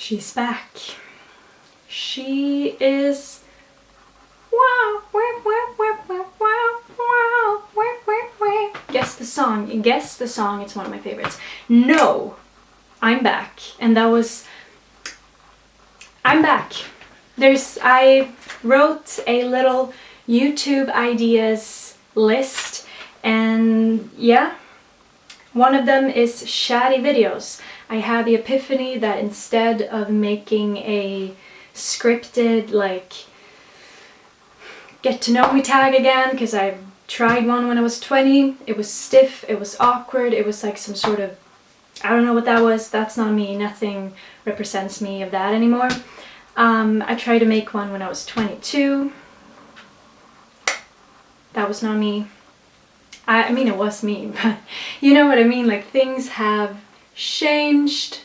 She's back. She is. Wow, wow, wow, wow, wow, wow, wow, wow, wow, wow. Guess the song. Guess the song. It's one of my favorites. No, I'm back, and that was. I'm back. I wrote a little YouTube ideas list, and yeah, one of them is chatty videos. I had the epiphany that instead of making a scripted, like, get to know me tag again, because I tried one when I was 20, it was stiff, it was awkward, it was like some sort of, I don't know what that was, that's not me, nothing represents me of that anymore. I tried to make one when I was 22. That was not me. I mean, it was me, but you know what I mean? Like, things have changed,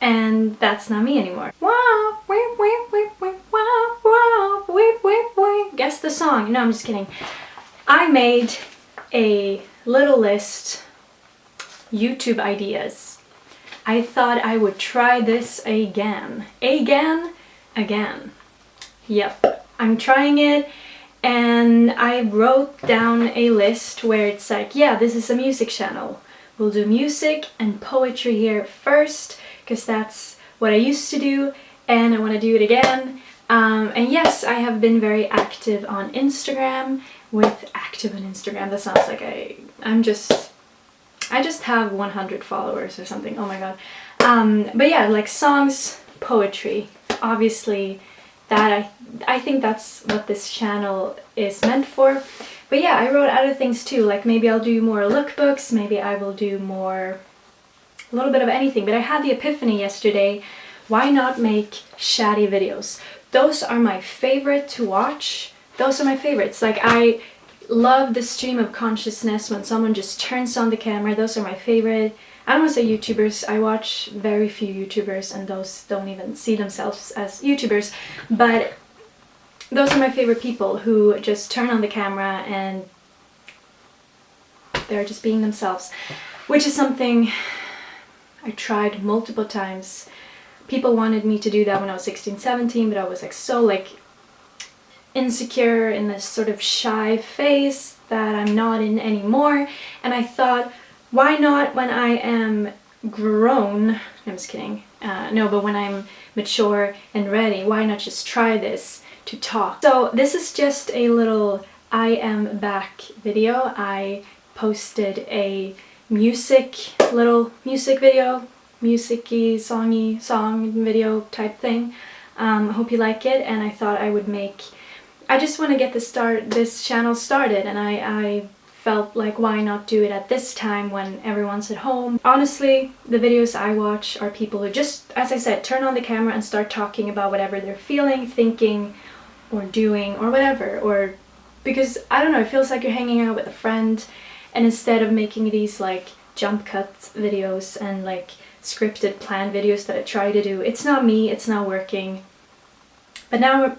and that's not me anymore. Wow, wait, wait, wait, wait, wow, wow, wait, wait, wait. Guess the song. No, I'm just kidding. I made a little list, YouTube ideas. I thought I would try this again. Again. Yep, I'm trying it, and I wrote down a list where it's like, yeah, this is a music channel. We'll do music and poetry here first, because that's what I used to do, and I want to do it again. And yes, I have been very active on Instagram. That sounds like I just have 100 followers or something. Oh my god. But yeah, like songs, poetry, obviously, that I think that's what this channel is meant for. But yeah, I wrote other things too, like maybe I'll do more lookbooks, maybe I will do more, a little bit of anything. But I had the epiphany yesterday, why not make chatty videos? Those are my favorite to watch. Those are my favorites. Like, I love the stream of consciousness when someone just turns on the camera. Those are my favorite. I don't want to say YouTubers. I watch very few YouTubers, and those don't even see themselves as YouTubers. But those are my favorite people who just turn on the camera and they're just being themselves, which is something I tried multiple times. People wanted me to do that when I was 16, 17, but I was like so like insecure in this sort of shy phase that I'm not in anymore. And I thought, why not when I am grown? I'm just kidding. No, but when I'm mature and ready, why not just try this to talk? So this is just a little I am back video. I posted a little music video, musicy, songy, song video type thing. Hope you like it, and I thought I just want to get this channel started, and I felt like, why not do it at this time when everyone's at home? Honestly, the videos I watch are people who just, as I said, turn on the camera and start talking about whatever they're feeling, thinking, or doing, or whatever. Or because, I don't know, it feels like you're hanging out with a friend, and instead of making these like jump cut videos and like scripted planned videos that I try to do, it's not me, it's not working. But now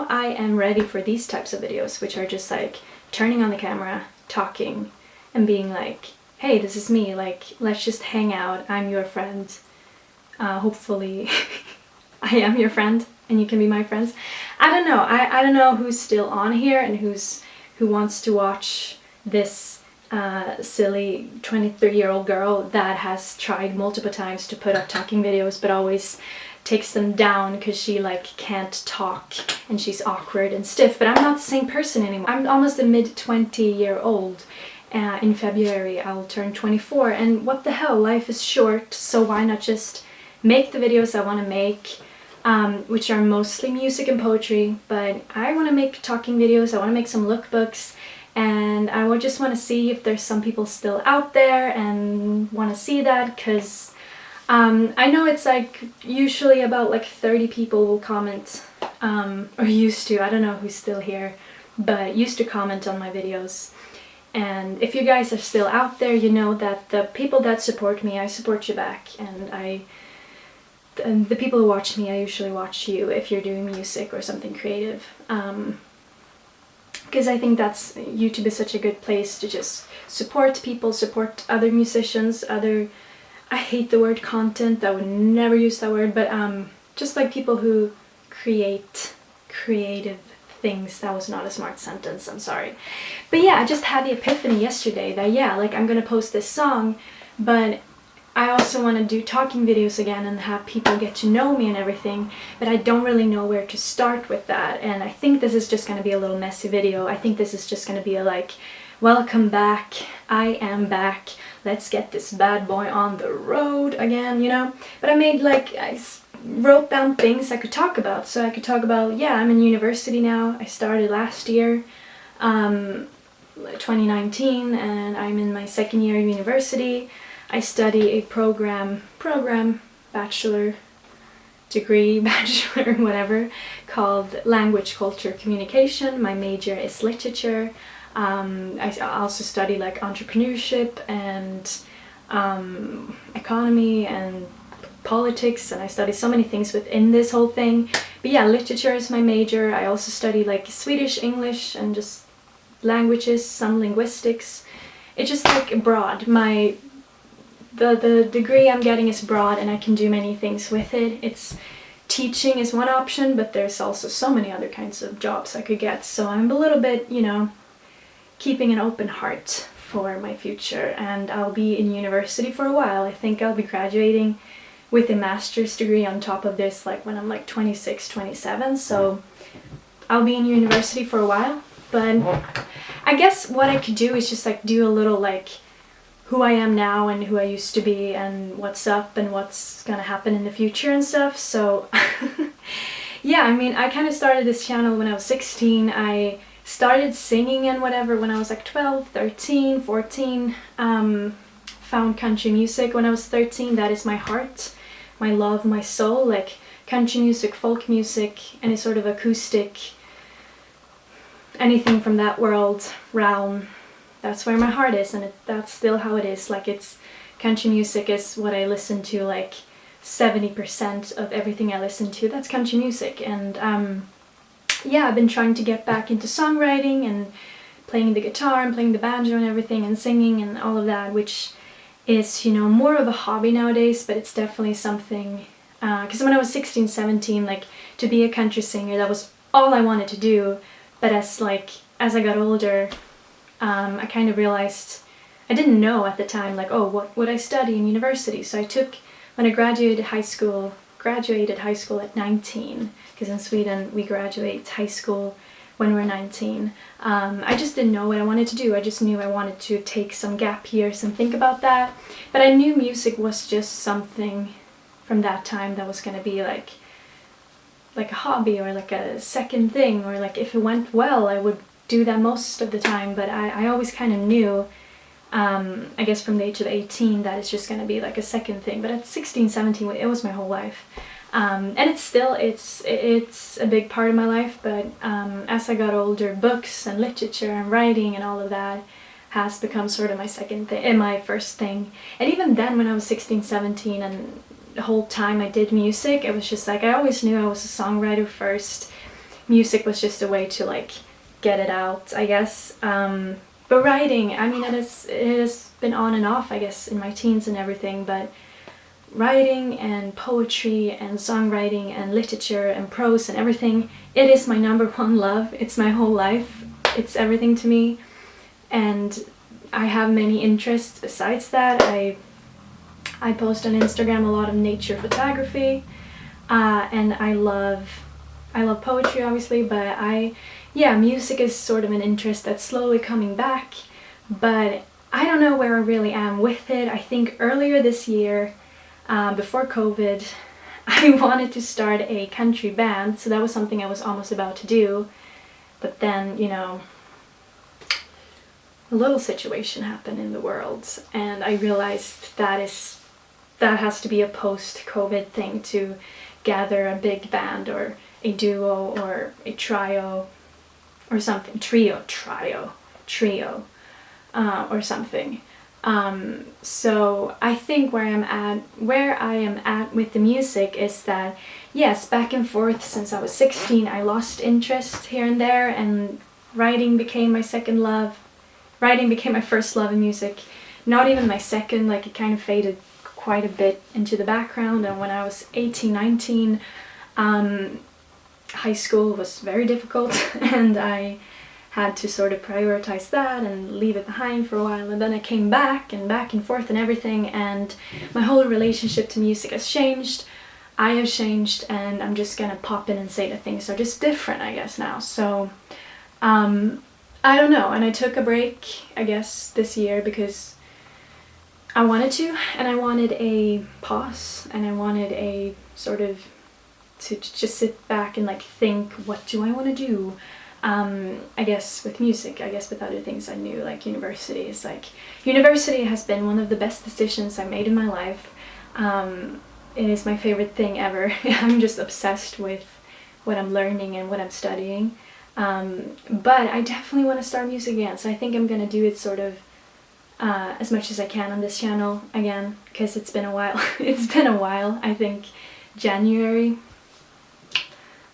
I am ready for these types of videos, which are just like turning on the camera, talking, and being like, hey, this is me, like, let's just hang out, I'm your friend. Hopefully I am your friend and you can be my friends. I don't know. I don't know who's still on here and who wants to watch this silly 23-year-old girl that has tried multiple times to put up talking videos but always takes them down because she like can't talk and she's awkward and stiff. But I'm not the same person anymore. I'm almost a mid-20-year-old. In February I'll turn 24, and what the hell, life is short, so why not just make the videos I want to make, which are mostly music and poetry. But I want to make talking videos, I want to make some lookbooks, and I would just want to see if there's some people still out there and want to see that, because I know it's like usually about like 30 people will comment, or used to, I don't know who's still here, but used to comment on my videos. And if you guys are still out there, you know that the people that support me, I support you back, and the people who watch me, I usually watch you if you're doing music or something creative. Because I think YouTube is such a good place to just support people, support other musicians, other I hate the word content, I would never use that word, but just like people who create creative things. That was not a smart sentence, I'm sorry. But yeah, I just had the epiphany yesterday that yeah, like I'm gonna post this song, but I also want to do talking videos again and have people get to know me and everything, but I don't really know where to start with that. And I think this is just going to be a little messy video. I think this is just going to be a like, welcome back, I am back, let's get this bad boy on the road again, you know? But I made like, wrote down things I could talk about. So I could talk about, yeah, I'm in university now. I started last year, 2019, and I'm in my second year of university. I study a program, bachelor degree, bachelor, whatever, called Language, Culture, Communication. My major is literature. I also study like entrepreneurship and economy and politics, and I study so many things within this whole thing. But yeah, literature is my major. I also study like Swedish, English, and just languages, some linguistics. It's just like broad. The degree I'm getting is broad, and I can do many things with it. It's teaching is one option, but there's also so many other kinds of jobs I could get. So I'm a little bit, you know, keeping an open heart for my future, and I'll be in university for a while. I think I'll be graduating with a master's degree on top of this, like when I'm like 26, 27. So I'll be in university for a while, but I guess what I could do is just like do a little like who I am now and who I used to be and what's up and what's gonna happen in the future and stuff. So yeah, I mean, I kind of started this channel when I was 16. I started singing and whatever when I was like 12, 13, 14. Found country music when I was 13. That is my heart, my love, my soul. Like country music, folk music, any sort of acoustic, anything from that world, realm. That's where my heart is, and that's still how it is. Like it's country music is what I listen to, like 70% of everything I listen to, that's country music. And yeah, I've been trying to get back into songwriting and playing the guitar and playing the banjo and everything and singing and all of that, which is, you know, more of a hobby nowadays, but it's definitely something, because when I was 16, 17, like to be a country singer, that was all I wanted to do. But as I got older, I kind of realized, I didn't know at the time, like, oh, what would I study in university? So I took, when I graduated high school at 19, because in Sweden we graduate high school when we're 19. I just didn't know what I wanted to do. I just knew I wanted to take some gap years and think about that. But I knew music was just something from that time that was going to be like a hobby or like a second thing, or like if it went well I would do that most of the time. But I always kind of knew, I guess from the age of 18, that it's just going to be like a second thing. But at 16, 17, it was my whole life. And it's still, it's a big part of my life, but as I got older, books and literature and writing and all of that has become sort of my second thing, and my first thing. And even then, when I was 16, 17, and the whole time I did music, it was just like, I always knew I was a songwriter first. Music was just a way to like get it out, I guess. But writing, I mean, it has been on and off, I guess, in my teens and everything, but writing and poetry and songwriting and literature and prose and everything, it is my number one love. It's my whole life. It's everything to me. And I have many interests besides that. I post on Instagram a lot of nature photography, and I love poetry, obviously, but music is sort of an interest that's slowly coming back, but I don't know where I really am with it. I think earlier this year, before COVID, I wanted to start a country band, so that was something I was almost about to do. But then, you know, a little situation happened in the world, and I realized that has to be a post-COVID thing, to gather a big band or a duo or a trio or something, trio or something. So I think where I am at with the music is that, yes, back and forth since I was 16, I lost interest here and there, and writing became my second love. Writing became my first love in music. Not even my second, like it kind of faded quite a bit into the background, and when I was 18, 19, high school was very difficult and I had to sort of prioritize that and leave it behind for a while, and then I came back and forth and everything, and my whole relationship to music has changed. I have changed, and I'm just gonna pop in and say that things are just different, I guess, now. So I don't know, and I took a break, I guess, this year because I wanted to, and I wanted a pause, and I wanted a sort of to just sit back and like think, what do I want to do? I guess with music, I guess with other things I knew, like university has been one of the best decisions I made in my life. It is my favorite thing ever. I'm just obsessed with what I'm learning and what I'm studying. But I definitely want to start music again, so I think I'm gonna do it sort of as much as I can on this channel again, because it's been a while. It's been a while. I think January.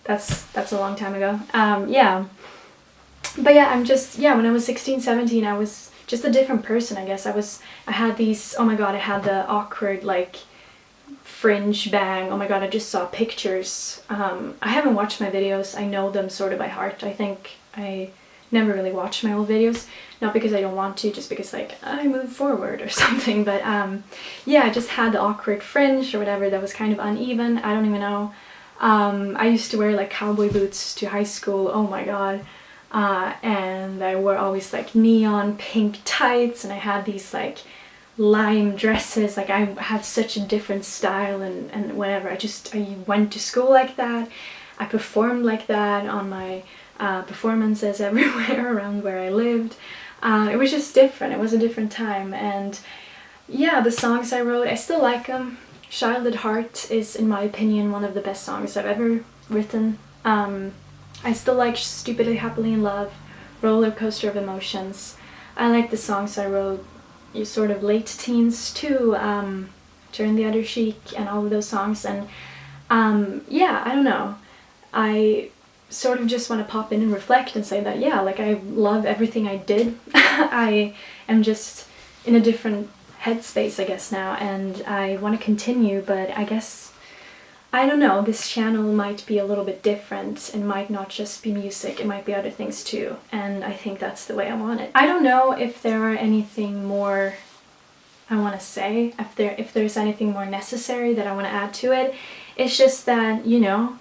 That's a long time ago. Yeah. But yeah, I'm just, yeah, when I was 16, 17, I was just a different person, I guess. I had these, oh my god, I had the awkward, like, fringe bang. Oh my god, I just saw pictures. I haven't watched my videos. I know them sort of by heart. I think I never really watched my old videos. Not because I don't want to, just because, like, I moved forward or something. But yeah, I just had the awkward fringe or whatever that was kind of uneven. I don't even know. I used to wear like cowboy boots to high school, oh my god, and I wore always like neon pink tights, and I had these like lime dresses. Like, I had such a different style and whatever. I went to school like that. I performed like that on my performances everywhere around where I lived. It was just different. It was a different time, and yeah, the songs I wrote, I still like them. Child at Heart is, in my opinion, one of the best songs I've ever written. I still like Stupidly Happily in Love, Roller Coaster of Emotions. I like the songs I wrote sort of late teens too, Turn the Other Cheek and all of those songs. And yeah, I don't know. I sort of just want to pop in and reflect and say that, yeah, like, I love everything I did. I am just in a different headspace, I guess, now, and I want to continue, but I guess, I don't know, this channel might be a little bit different. It might not just be music, it might be other things too, and I think that's the way I want it. I don't know if there are anything more I want to say, if there's anything more necessary that I want to add to it. It's just that, you know,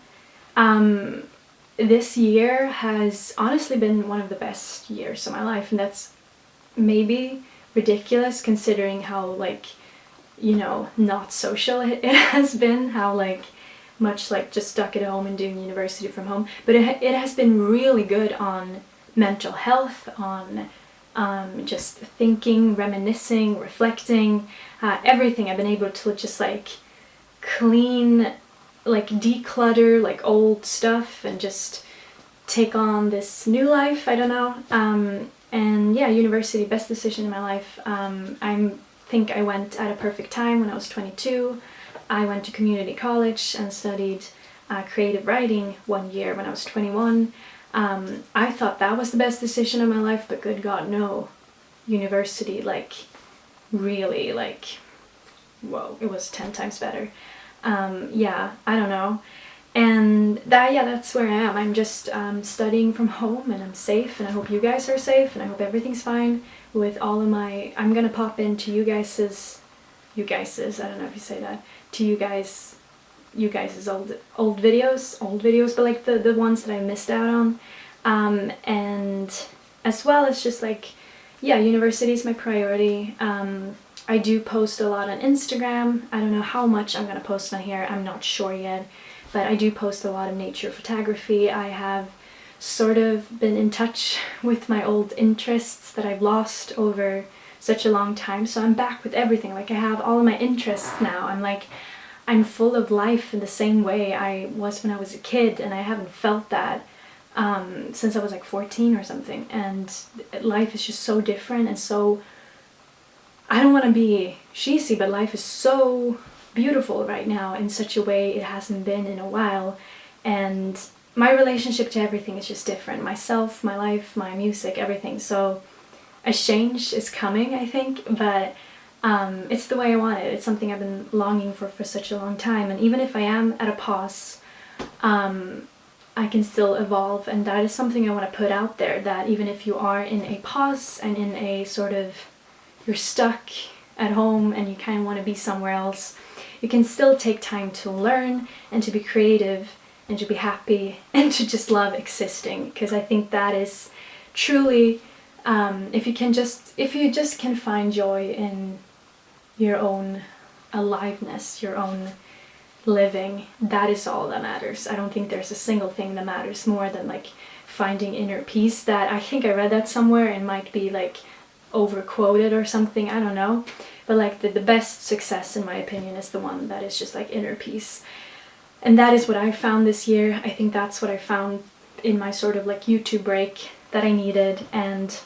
this year has honestly been one of the best years of my life, and that's maybe ridiculous considering how, like, you know, not social it has been, how like much like just stuck at home and doing university from home, but it has been really good on mental health, on just thinking, reminiscing, reflecting, everything. I've been able to just like clean, like declutter like old stuff and just take on this new life. I don't know. And yeah, university, best decision in my life. I think I went at a perfect time when I was 22. I went to community college and studied creative writing 1 year when I was 21. I thought that was the best decision of my life, but good God, no. University, like, really, like, whoa, it was 10 times better. Yeah, I don't know. And that's where I am. I'm just studying from home, and I'm safe, and I hope you guys are safe, and I hope everything's fine with all of my, I'm gonna pop into you guys's, I don't know if you say that, to you guys' old videos, but like the ones that I missed out on, and as well as just like, yeah, university is my priority. I do post a lot on Instagram. I don't know how much I'm gonna post on here, I'm not sure yet. But I do post a lot of nature photography. I have sort of been in touch with my old interests that I've lost over such a long time. So I'm back with everything. Like, I have all of my interests now. I'm full of life in the same way I was when I was a kid, and I haven't felt that since I was like 14 or something. And life is just so different, and so, I don't want to be cheesy, but life is so beautiful right now in such a way it hasn't been in a while, and my relationship to everything is just different. Myself, my life, my music, everything. So a change is coming, I think, but It's the way I want it. It's something I've been longing for such a long time. And even if I am at a pause, I can still evolve, and that is something I want to put out there, that even if you are in a pause and in a sort of, you're stuck at home and you kind of want to be somewhere else, you can still take time to learn and to be creative and to be happy and to just love existing, because I think that is truly, if you just can find joy in your own aliveness, your own living, that is all that matters. I don't think there's a single thing that matters more than like finding inner peace. That, I think I read that somewhere and might be like over quoted or something, I don't know, but like the best success in my opinion is the one that is just like inner peace. And that is what I found this year. I think that's what I found in my sort of like YouTube break that I needed. And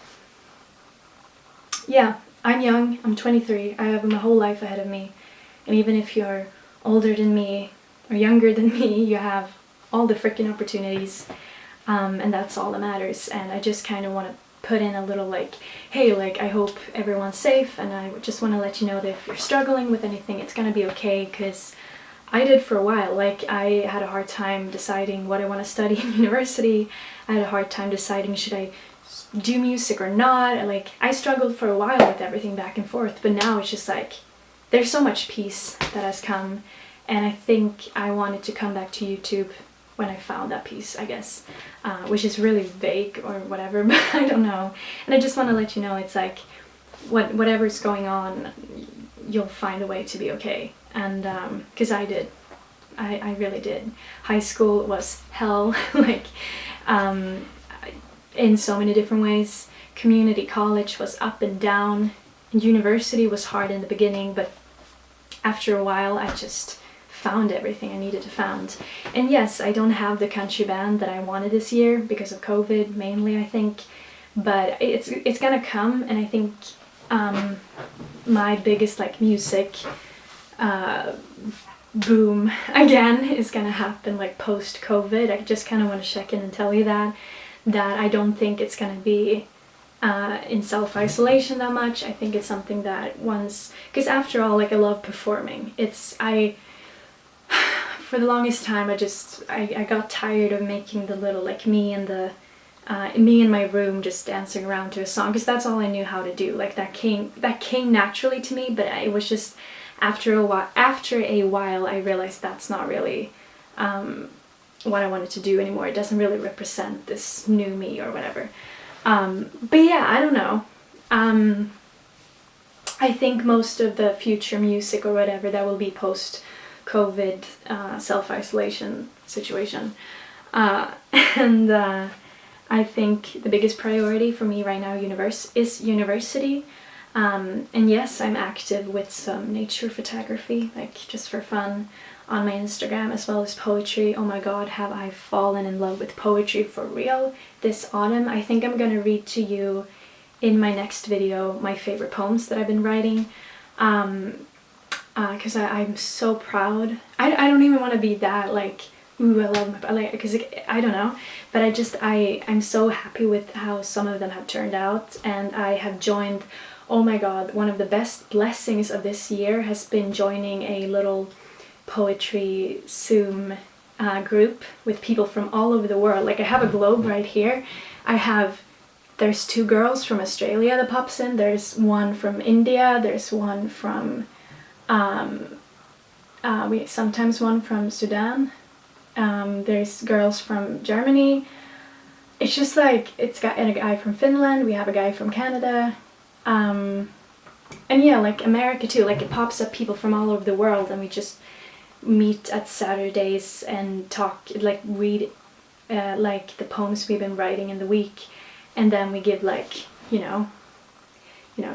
yeah, I'm young, I'm 23, I have my whole life ahead of me, and even if you're older than me or younger than me, you have all the freaking opportunities, and that's all that matters. And I just kind of want to put in a little like, hey, like I hope everyone's safe, and I just want to let you know that if you're struggling with anything, it's gonna be okay, because I did for a while. Like, I had a hard time deciding what I want to study in university. I had a hard time deciding should I do music or not. Like, I struggled for a while with everything back and forth, but now it's just like there's so much peace that has come, and I think I wanted to come back to YouTube when I found that peace, I guess, which is really vague or whatever, but I don't know. And I just want to let you know, it's like whatever's going on, you'll find a way to be okay. And because I did, I really did. High school was hell, like in so many different ways. Community college was up and down. University was hard in the beginning, but after a while I just found everything I needed to find. And yes, I don't have the country band that I wanted this year because of COVID mainly, I think, but it's gonna come. And I think my biggest like music boom again is gonna happen like post-COVID. I just kind of want to check in and tell you that I don't think it's gonna be in self-isolation that much. I think it's something that once, because after all, like I love performing. For the longest time I got tired of making the little like me in my room just dancing around to a song, because that's all I knew how to do. Like that came naturally to me, but it was just after a while I realized that's not really what I wanted to do anymore. It doesn't really represent this new me or whatever. But yeah, I don't know. I think most of the future music or whatever that will be post-COVID self-isolation situation. And I think the biggest priority for me right now is university. And yes, I'm active with some nature photography, like just for fun, on my Instagram, as well as poetry. Oh my god, have I fallen in love with poetry for real this autumn. I think I'm gonna read to you in my next video my favorite poems that I've been writing, because I'm so proud. I don't even want to be that like, ooh, I love my, like, because I don't know, but I'm so happy with how some of them have turned out. And I have joined, oh my god, one of the best blessings of this year has been joining a little poetry Zoom group with people from all over the world. Like, I have a globe right here. There's 2 girls from Australia that pops in, there's one from India, there's one from sometimes one from Sudan, there's girls from Germany. It's just like, it's got a guy from Finland, we have a guy from Canada, and yeah, like America too. Like, it pops up people from all over the world, and we just meet at Saturdays and talk, like read like the poems we've been writing in the week, and then we give like, you know,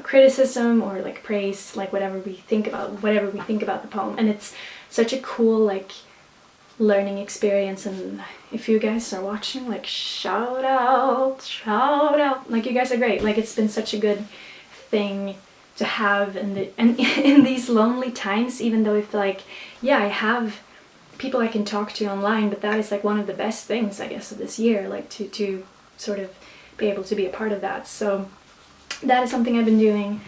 criticism or like praise, like whatever we think about the poem. And it's such a cool like learning experience. And if you guys are watching, like, shout out, like, you guys are great. Like, it's been such a good thing to have in these lonely times, even though if like, yeah, I have people I can talk to online, but that is like one of the best things, I guess, of this year, like to sort of be able to be a part of that. So that is something I've been doing.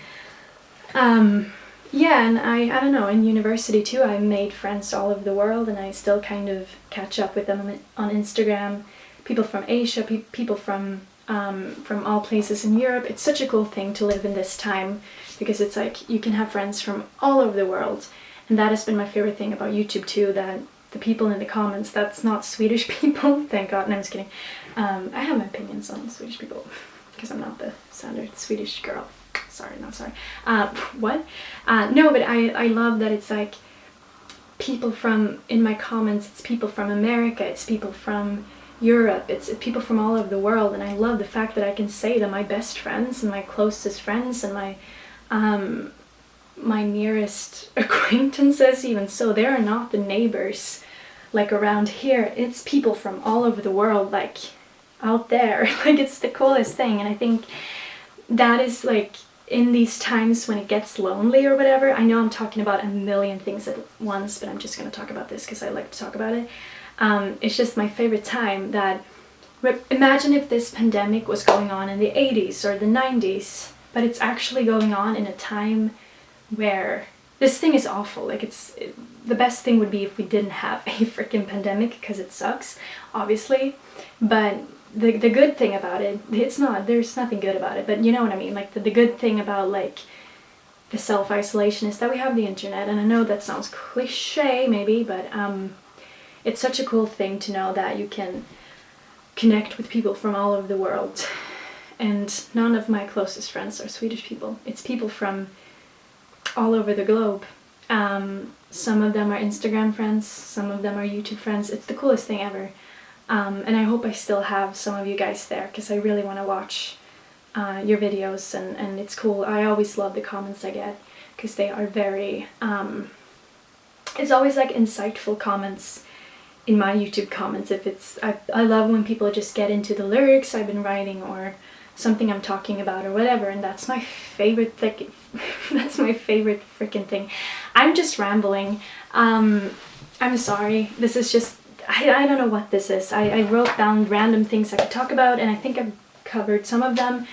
yeah, and I don't know, in university too, I made friends all over the world, and I still kind of catch up with them on Instagram. People from Asia, people from all places in Europe. It's such a cool thing to live in this time, because it's like you can have friends from all over the world, and that has been my favorite thing about YouTube too. That the people in the comments, that's not Swedish people, thank God. No, I'm just kidding. I have my opinions on Swedish people because I'm not the standard Swedish girl. Sorry, not sorry. What? No, but I love that it's like people from, in my comments, it's people from America, it's people from Europe, it's people from all over the world, and I love the fact that I can say that my best friends and my closest friends and my nearest acquaintances, even so, they are not the neighbors like around here. It's people from all over the world, like out there. Like, it's the coolest thing, and I think that is like, in these times when it gets lonely or whatever, I know I'm talking about a million things at once, but I'm just going to talk about this because I like to talk about it. It's just my favorite time. That imagine if this pandemic was going on in the 80s or the 90s, but it's actually going on in a time where this thing is awful. Like, the best thing would be if we didn't have a freaking pandemic, because it sucks, obviously, but the good thing about it, there's nothing good about it, but you know what I mean, like the good thing about like the self-isolation is that we have the internet. And I know that sounds cliche maybe, but it's such a cool thing to know that you can connect with people from all over the world. And none of my closest friends are Swedish people, it's people from all over the globe. Some of them are Instagram friends, some of them are YouTube friends. It's the coolest thing ever. And I hope I still have some of you guys there, because I really want to watch your videos, and it's cool. I always love the comments I get, because they are very, it's always like insightful comments in my YouTube comments. If it's, I love when people just get into the lyrics I've been writing, or something I'm talking about or whatever, and that's my favorite, like, that's my favorite freaking thing. I'm just rambling. I'm sorry, this is just, I don't know what this is. I wrote down random things I could talk about, and I think I've covered some of them.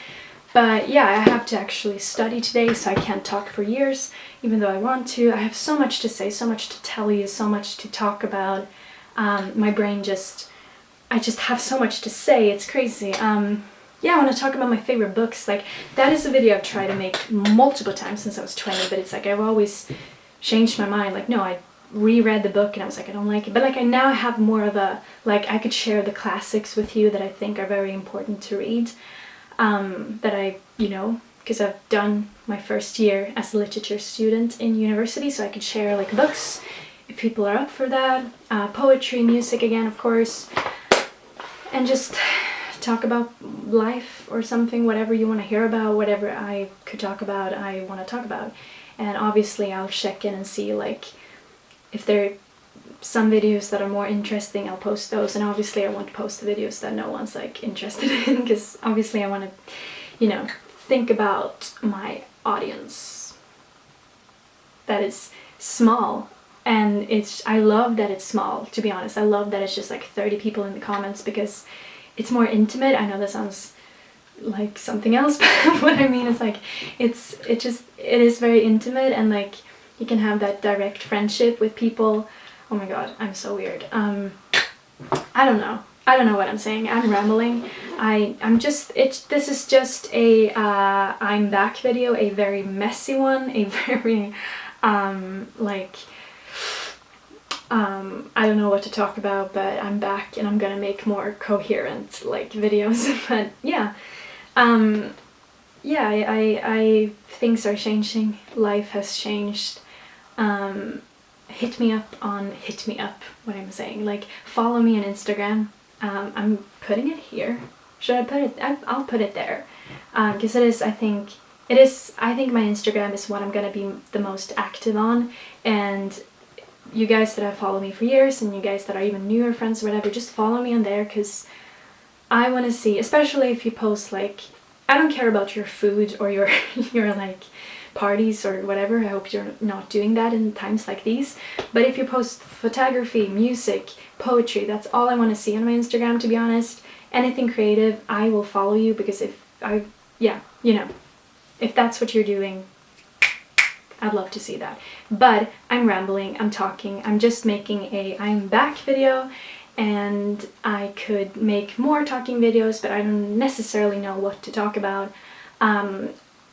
But yeah, I have to actually study today, so I can't talk for years, even though I want to. I have so much to say, so much to tell you, so much to talk about. My brain I just have so much to say, it's crazy. Yeah, I want to talk about my favorite books. Like, that is a video I've tried to make multiple times since I was 20, but it's like I've always changed my mind. Like, no, I reread the book and I was like, I don't like it. But like, I now have more of a, like, I could share the classics with you that I think are very important to read. That I, you know, because I've done my first year as a literature student in university, so I could share like books if people are up for that. Poetry, music again, of course, and just talk about life or something, whatever you want to hear about, whatever I could talk about, I want to talk about. And obviously I'll check in and see, like, if there are some videos that are more interesting, I'll post those. And obviously I won't post the videos that no one's like interested in, because obviously I want to, you know, think about my audience that is small. And I love that it's small, to be honest. I love that it's just like 30 people in the comments, because it's more intimate. I know that sounds like something else, but what I mean is like, it is very intimate, and like, you can have that direct friendship with people. Oh my god, I'm so weird. I don't know what I'm saying. I'm rambling. This is just a I'm back video, a very messy one, a very I don't know what to talk about, but I'm back and I'm gonna make more coherent like videos. But yeah, things are changing. Life has changed. Hit me up, what I'm saying, like, follow me on Instagram. I'm putting it here. Should I put it? I'll put it there, because I think my Instagram is what I'm gonna be the most active on. And you guys that have followed me for years, and you guys that are even newer friends or whatever, just follow me on there, because I want to see, especially if you post, like, I don't care about your food or your like parties or whatever. I hope you're not doing that in times like these. But if you post photography, music, poetry, that's all I want to see on my Instagram, to be honest. Anything creative, I will follow you, because if that's what you're doing, I'd love to see that. But I'm rambling, I'm talking, I'm just making a I'm back video, and I could make more talking videos, but I don't necessarily know what to talk about.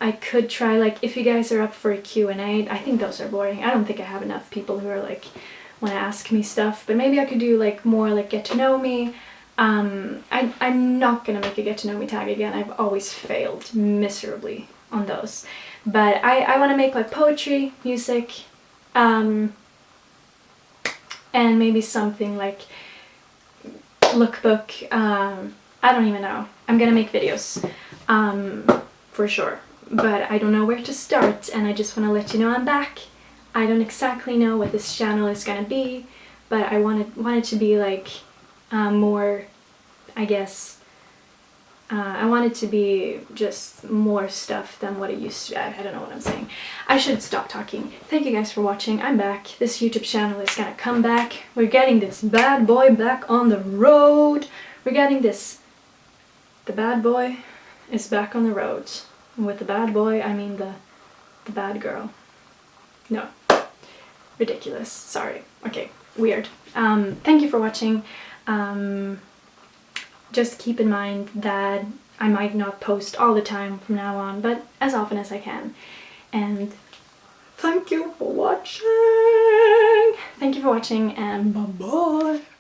I could try, like, if you guys are up for a Q&A, I think those are boring. I don't think I have enough people who are like, want to ask me stuff, but maybe I could do like more like get to know me. I'm not gonna make a get to know me tag again. I've always failed miserably on those. But I want to make like poetry, music, and maybe something like lookbook. I don't even know. I'm gonna make videos, for sure. But I don't know where to start, and I just want to let you know I'm back. I don't exactly know what this channel is gonna be, but I want it to be like more, I guess, I want it to be just more stuff than what it used to be. I don't know what I'm saying. I should stop talking. Thank you guys for watching. I'm back. This YouTube channel is gonna come back. We're getting this bad boy back on the road. We're getting this. The bad boy is back on the road. And with the bad boy, I mean the bad girl. No. Ridiculous. Sorry. Okay. Weird. Thank you for watching. Just keep in mind that I might not post all the time from now on, but as often as I can. And thank you for watching! Thank you for watching, and bye-bye!